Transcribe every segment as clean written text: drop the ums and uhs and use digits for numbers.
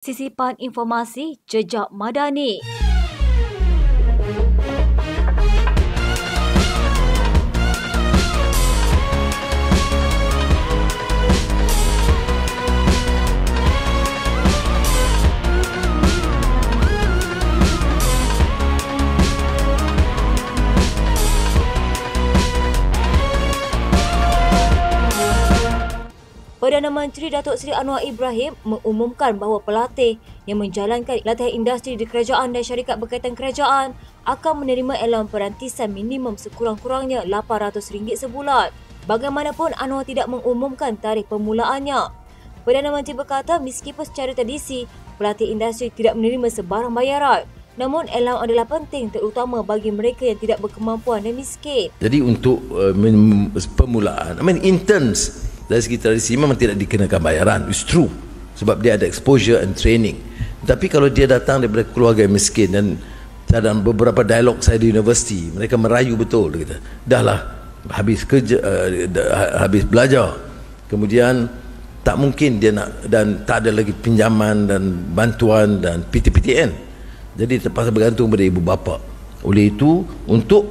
Sisipan informasi Jejak Madani. Perdana Menteri Datuk Seri Anwar Ibrahim mengumumkan bahawa pelatih yang menjalankan latihan industri di kerajaan dan syarikat berkaitan kerajaan akan menerima allowance perantisan minimum sekurang-kurangnya RM800 sebulan. Bagaimanapun, Anwar tidak mengumumkan tarikh permulaannya. Perdana Menteri berkata meskipun secara tradisi pelatih industri tidak menerima sebarang bayaran, namun allowance adalah penting terutama bagi mereka yang tidak berkemampuan dan miskin. Jadi untuk permulaan, interns dari segi tradisi memang tidak dikenakan bayaran. It's true. Sebab dia ada exposure and training. Tapi kalau dia datang daripada keluarga yang miskin, dan dalam beberapa dialog saya di universiti, mereka merayu betul. Dia kata, dah lah, habis kerja, habis belajar. Kemudian tak mungkin dia nak, dan tak ada lagi pinjaman dan bantuan dan PTPTN. Jadi terpaksa bergantung pada ibu bapa. Oleh itu, untuk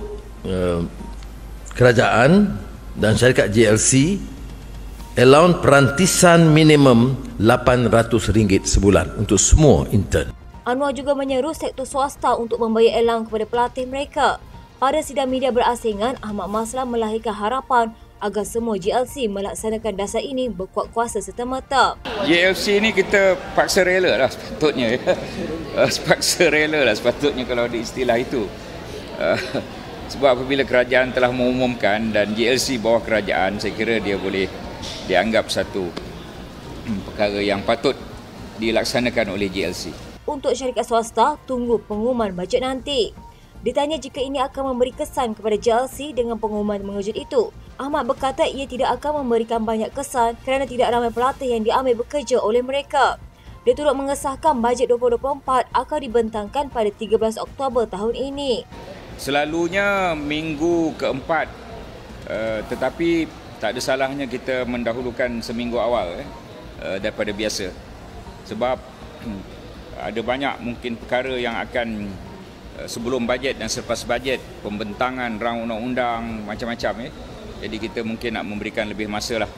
kerajaan dan syarikat JLC, allowance perantisan minimum RM800 sebulan untuk semua intern. Anwar juga menyeru sektor swasta untuk membayar allowance kepada pelatih mereka. Pada sidang media berasingan, Ahmad Maslan melahirkan harapan agar semua JLC melaksanakan dasar ini berkuat kuasa serta-merta. JLC ni kita paksa rela lah sepatutnya. Paksa rela lah sepatutnya kalau ada istilah itu. Sebab apabila kerajaan telah mengumumkan dan JLC bawah kerajaan, saya kira dia boleh dianggap satu perkara yang patut dilaksanakan oleh JLC. Untuk syarikat swasta, tunggu pengumuman bajet nanti. Ditanya jika ini akan memberi kesan kepada JLC dengan pengumuman mengejut itu, Ahmad berkata ia tidak akan memberikan banyak kesan kerana tidak ramai pelatih yang diambil bekerja oleh mereka. Dia turut mengesahkan bajet 2024 akan dibentangkan pada 13 Oktober tahun ini. Selalunya minggu keempat, tetapi tak ada salahnya kita mendahulukan seminggu awal daripada biasa. Sebab ada banyak mungkin perkara yang akan sebelum bajet dan selepas bajet, pembentangan rang undang-undang macam-macam. Jadi kita mungkin nak memberikan lebih masa lah.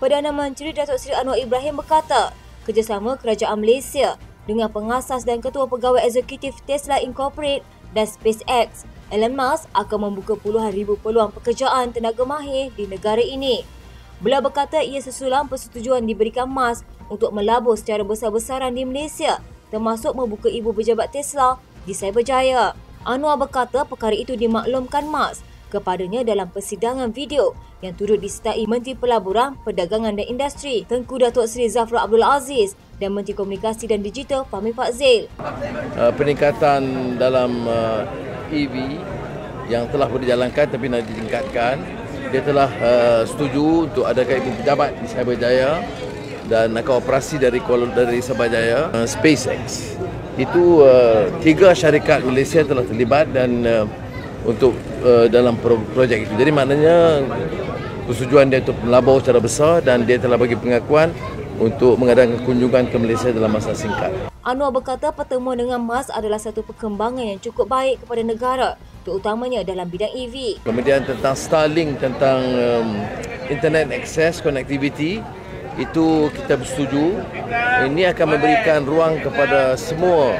Perdana Menteri Datuk Seri Anwar Ibrahim berkata, kerjasama kerajaan Malaysia dengan pengasas dan ketua pegawai eksekutif Tesla Incorporate dan SpaceX, Elon Musk akan membuka puluhan ribu peluang pekerjaan tenaga mahir di negara ini. Beliau berkata ia sesulang persetujuan diberikan Musk untuk melabur secara besar-besaran di Malaysia, termasuk membuka ibu pejabat Tesla di Cyberjaya. Anwar berkata perkara itu dimaklumkan Musk kepadanya dalam persidangan video yang turut disertai Menteri Pelaburan, Perdagangan dan Industri Tengku Datuk Seri Zafrul Abdul Aziz dan Menteri Komunikasi dan Digital Fahmi Fadzil. Peningkatan dalam EV yang telah berjalankan tapi nak ditingkatkan, dia telah setuju untuk adakan ibu pejabat di Cyberjaya dan akan operasi dari Cyberjaya. SpaceX itu 3 syarikat Malaysia telah terlibat dan untuk dalam projek itu. Jadi maknanya persetujuan dia untuk melabur secara besar dan dia telah bagi pengakuan untuk mengadakan kunjungan ke Malaysia dalam masa singkat. Anwar berkata pertemuan dengan Musk adalah satu perkembangan yang cukup baik kepada negara, terutamanya dalam bidang EV. Kemudian tentang Starlink, tentang internet access, connectivity, itu kita bersetuju. Ini akan memberikan ruang kepada semua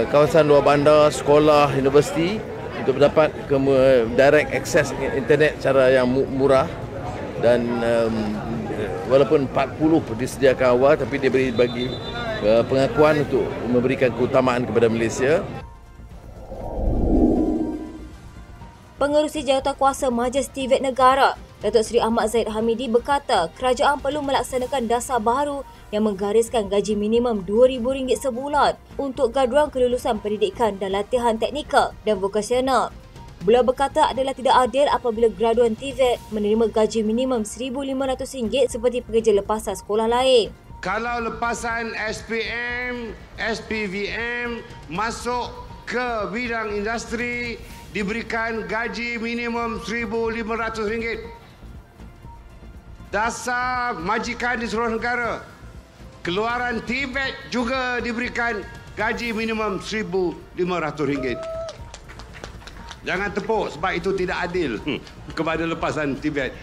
kawasan luar bandar, sekolah, universiti untuk mendapat direct access internet secara yang murah. Dan walaupun 40 disediakan awal, tapi dia bagi pengakuan untuk memberikan keutamaan kepada Malaysia. Pengerusi Jawatankuasa Majlis TVET Negara, Datuk Seri Ahmad Zahid Hamidi berkata kerajaan perlu melaksanakan dasar baru yang menggariskan gaji minimum RM2,000 sebulan untuk graduan kelulusan pendidikan dan latihan teknikal dan vokasional. Beliau berkata adalah tidak adil apabila graduan TVET menerima gaji minimum RM1,500 seperti pekerja lepasan sekolah lain. Kalau lepasan SPM, SPVM masuk ke bidang industri, diberikan gaji minimum RM1,500. dasar majikan di seluruh negara. Keluaran Tibet juga diberikan gaji minimum RM1,500. Jangan tepuk sebab itu tidak adil kepada lepasan Tibet.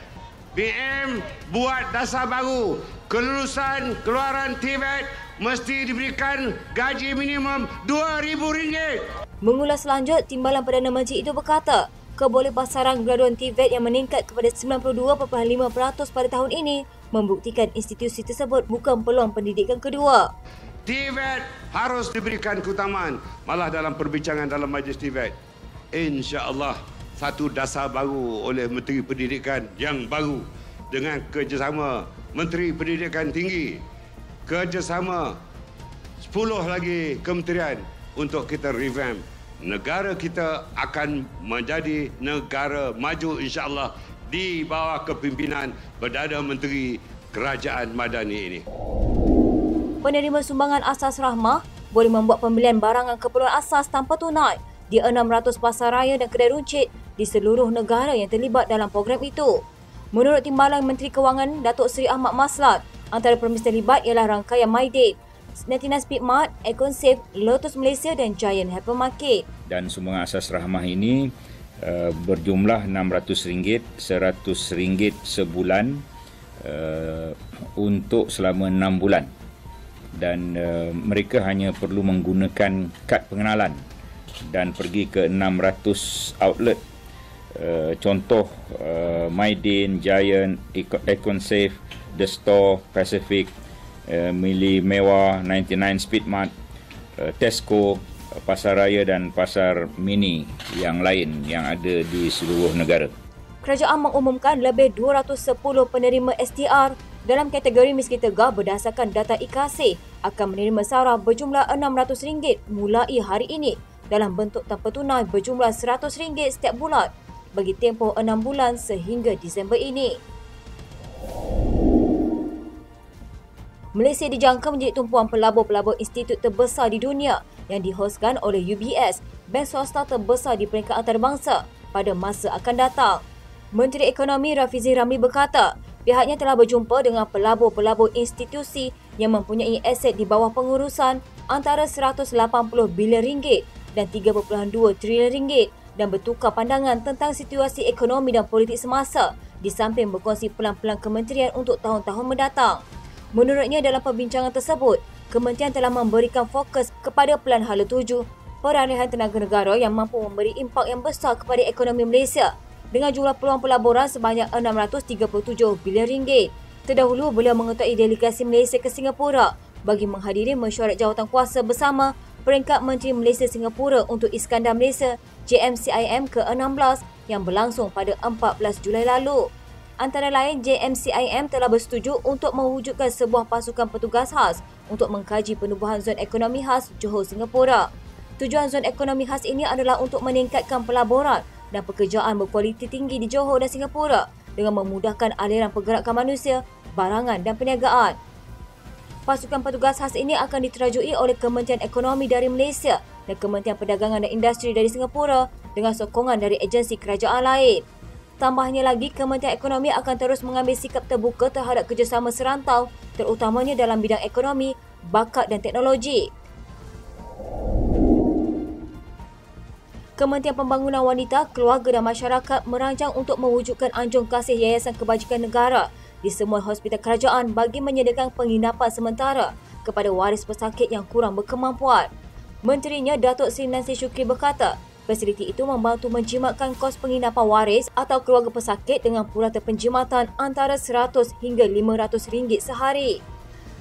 BM buat dasar baru. Kelulusan keluaran Tibet mesti diberikan gaji minimum RM2,000. Mengulas lanjut, Timbalan Perdana Menteri itu berkata, kebolehpasaran graduan Tibet yang meningkat kepada 92.5% pada tahun ini membuktikan institusi tersebut bukan peluang pendidikan kedua. Tibet harus diberikan keutamaan. Malah dalam perbincangan dalam Majlis Tibet, insya-Allah satu dasar baru oleh Menteri Pendidikan yang baru dengan kerjasama Menteri Pendidikan Tinggi, kerjasama 10 lagi kementerian untuk kita revamp. Negara kita akan menjadi negara maju insya-Allah di bawah kepimpinan Perdana Menteri Kerajaan Madani ini. Penerima sumbangan asas rahmah boleh membuat pembelian barangan keperluan asas tanpa tunai di 600 pasar raya dan kedai runcit di seluruh negara yang terlibat dalam program itu. Menurut Timbalan Menteri Kewangan Datuk Seri Ahmad Maslat, antara permis terlibat ialah rangkaian MyDate, 99 Speedmart, EconSave, Lotus Malaysia dan Giant Hypermarket. Dan sumbangan asas rahmah ini berjumlah RM600, RM100 sebulan untuk selama 6 bulan. Dan mereka hanya perlu menggunakan kad pengenalan dan pergi ke 600 outlet. Contoh Mydin, Giant, EconSave, The Store, Pacific, Mili Mewah, 99 Speedmart, Tesco, Pasar Raya dan Pasar Mini yang lain yang ada di seluruh negara. Kerajaan mengumumkan lebih 210 penerima STR dalam kategori miskin tegar berdasarkan data IKASI akan menerima saraf berjumlah RM600 mulai hari ini dalam bentuk tanpa tunai berjumlah RM100 setiap bulan bagi tempoh 6 bulan sehingga Disember ini. Malaysia dijangka menjadi tumpuan pelabur-pelabur institut terbesar di dunia yang dihoskan oleh UBS, bank swasta terbesar di peringkat antarabangsa pada masa akan datang. Menteri Ekonomi Rafizi Ramli berkata, pihaknya telah berjumpa dengan pelabur-pelabur institusi yang mempunyai aset di bawah pengurusan antara RM180 bilion dan RM3.2 trilion dan bertukar pandangan tentang situasi ekonomi dan politik semasa di samping berkongsi pelan-pelan kementerian untuk tahun-tahun mendatang. Menurutnya dalam perbincangan tersebut, kementerian telah memberikan fokus kepada Pelan Hala 7, peralihan tenaga negara yang mampu memberi impak yang besar kepada ekonomi Malaysia dengan jumlah peluang pelaburan sebanyak RM637 bilion. Terdahulu beliau mengetuai delegasi Malaysia ke Singapura bagi menghadiri mesyuarat jawatankuasa bersama peringkat Menteri Malaysia Singapura untuk Iskandar Malaysia JMCIM ke-16 yang berlangsung pada 14 Julai lalu. Antara lain, JMCIM telah bersetuju untuk mewujudkan sebuah pasukan petugas khas untuk mengkaji penubuhan zon ekonomi khas Johor Singapura. Tujuan zon ekonomi khas ini adalah untuk meningkatkan pelaburan dan pekerjaan berkualiti tinggi di Johor dan Singapura dengan memudahkan aliran pergerakan manusia, barangan dan perniagaan. Pasukan petugas khas ini akan diterajui oleh Kementerian Ekonomi dari Malaysia dan Kementerian Perdagangan dan Industri dari Singapura dengan sokongan dari agensi kerajaan lain. Tambahnya lagi, Kementerian Ekonomi akan terus mengambil sikap terbuka terhadap kerjasama serantau terutamanya dalam bidang ekonomi, bakat dan teknologi. Kementerian Pembangunan Wanita, Keluarga dan Masyarakat merancang untuk mewujudkan anjung kasih Yayasan Kebajikan Negara di semua hospital kerajaan bagi menyediakan penginapan sementara kepada waris pesakit yang kurang berkemampuan. Menterinya Datuk Seri Nancy Shukri berkata, fasiliti itu membantu menjimatkan kos penginapan waris atau keluarga pesakit dengan purata penjimatan antara RM100 hingga RM500 sehari.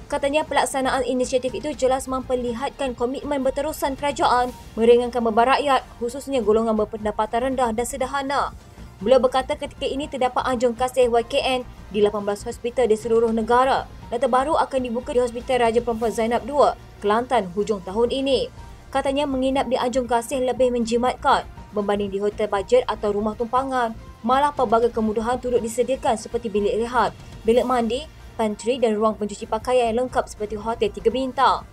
Katanya pelaksanaan inisiatif itu jelas memperlihatkan komitmen berterusan kerajaan meringankan beban rakyat, khususnya golongan berpendapatan rendah dan sederhana. Beliau berkata ketika ini terdapat anjung kasih YKN di 18 hospital di seluruh negara dan terbaru akan dibuka di Hospital Raja Perempuan Zainab II, Kelantan hujung tahun ini. Katanya menginap di anjung kasih lebih menjimatkan berbanding di hotel bajet atau rumah tumpangan. Malah pelbagai kemudahan turut disediakan seperti bilik rehat, bilik mandi, pantry dan ruang pencuci pakaian yang lengkap seperti hotel 3 bintang.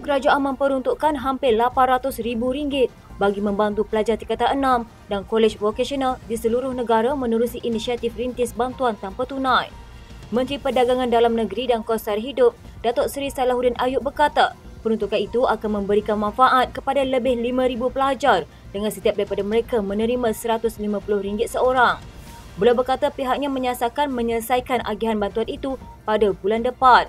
Kerajaan memperuntukkan hampir RM800,000 bagi membantu pelajar tingkatan 6 dan kolej vokasional di seluruh negara menerusi inisiatif rintis bantuan tanpa tunai. Menteri Perdagangan Dalam Negeri dan Kos Sara Hidup, Datuk Seri Salahuddin Ayub berkata, peruntukan itu akan memberikan manfaat kepada lebih 5,000 pelajar dengan setiap daripada mereka menerima RM150 seorang. Beliau berkata pihaknya menyasarkan menyelesaikan agihan bantuan itu pada bulan depan.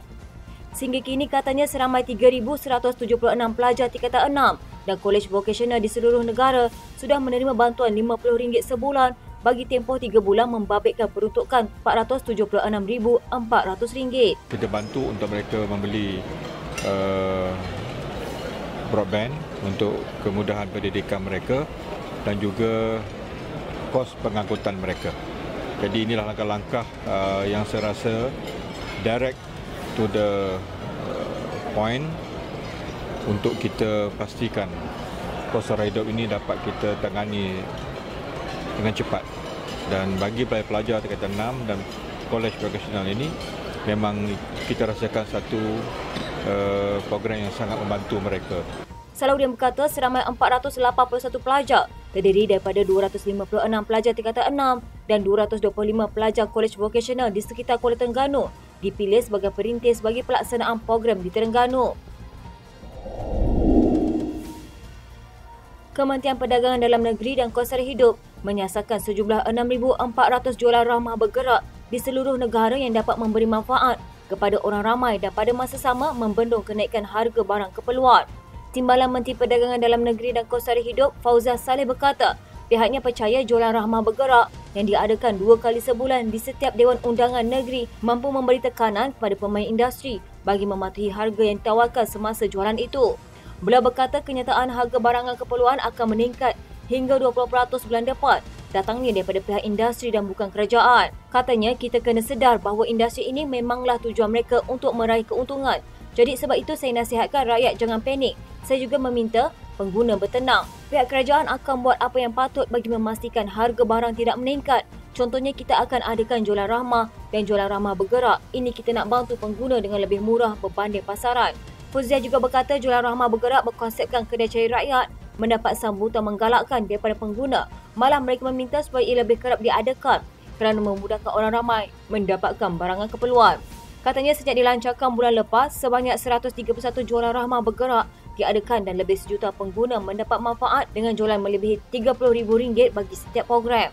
Sehingga kini katanya seramai 3,176 pelajar tingkatan 6 dan kolej vokasional di seluruh negara sudah menerima bantuan RM50 sebulan bagi tempoh 3 bulan membabitkan peruntukan RM476,400. Kita bantu untuk mereka membeli broadband untuk kemudahan pendidikan mereka dan juga kos pengangkutan mereka. Jadi inilah langkah-langkah yang saya rasa direct to the point untuk kita pastikan kos sara hidup ini dapat kita tangani dengan cepat. Dan bagi pelajar tingkatan 6 dan kolej vokasional ini memang kita rasakan satu program yang sangat membantu mereka. Salahuddin berkata seramai 481 pelajar terdiri daripada 256 pelajar tingkatan 6 dan 225 pelajar kolej vokasional di sekitar Kuala Terengganu dipilih sebagai perintis bagi pelaksanaan program di Terengganu. Kementerian Perdagangan Dalam Negeri dan Kos Sara Hidup menyasarkan sejumlah 6,400 jualan ramah bergerak di seluruh negara yang dapat memberi manfaat kepada orang ramai dan pada masa sama membendung kenaikan harga barang keperluan. Timbalan Menteri Perdagangan Dalam Negeri dan Kos Sara Hidup, Fauzah Saleh berkata, pihaknya percaya jualan rahmah bergerak yang diadakan 2 kali sebulan di setiap Dewan Undangan Negeri mampu memberi tekanan kepada pemain industri bagi mematuhi harga yang ditawarkan semasa jualan itu. Beliau berkata kenyataan harga barangan keperluan akan meningkat hingga 20% bulan depan, datangnya daripada pihak industri dan bukan kerajaan. Katanya kita kena sedar bahawa industri ini memanglah tujuan mereka untuk meraih keuntungan. Jadi sebab itu saya nasihatkan rakyat jangan panik. Saya juga meminta pengguna bertenang. Pihak kerajaan akan buat apa yang patut bagi memastikan harga barang tidak meningkat. Contohnya kita akan adakan jualan rahmah dan jualan rahmah bergerak. Ini kita nak bantu pengguna dengan lebih murah berbanding pasaran. Fauziah juga berkata jualan rahmah bergerak berkonsepkan kedai cari rakyat mendapat sambutan menggalakkan daripada pengguna. Malah mereka meminta supaya ia lebih kerap diadakan kerana memudahkan orang ramai mendapatkan barangan keperluan. Katanya sejak dilancarkan bulan lepas, sebanyak 131 jualan rahmah bergerak diadakan dan lebih 1 juta pengguna mendapat manfaat dengan jualan melebihi RM30,000 bagi setiap program.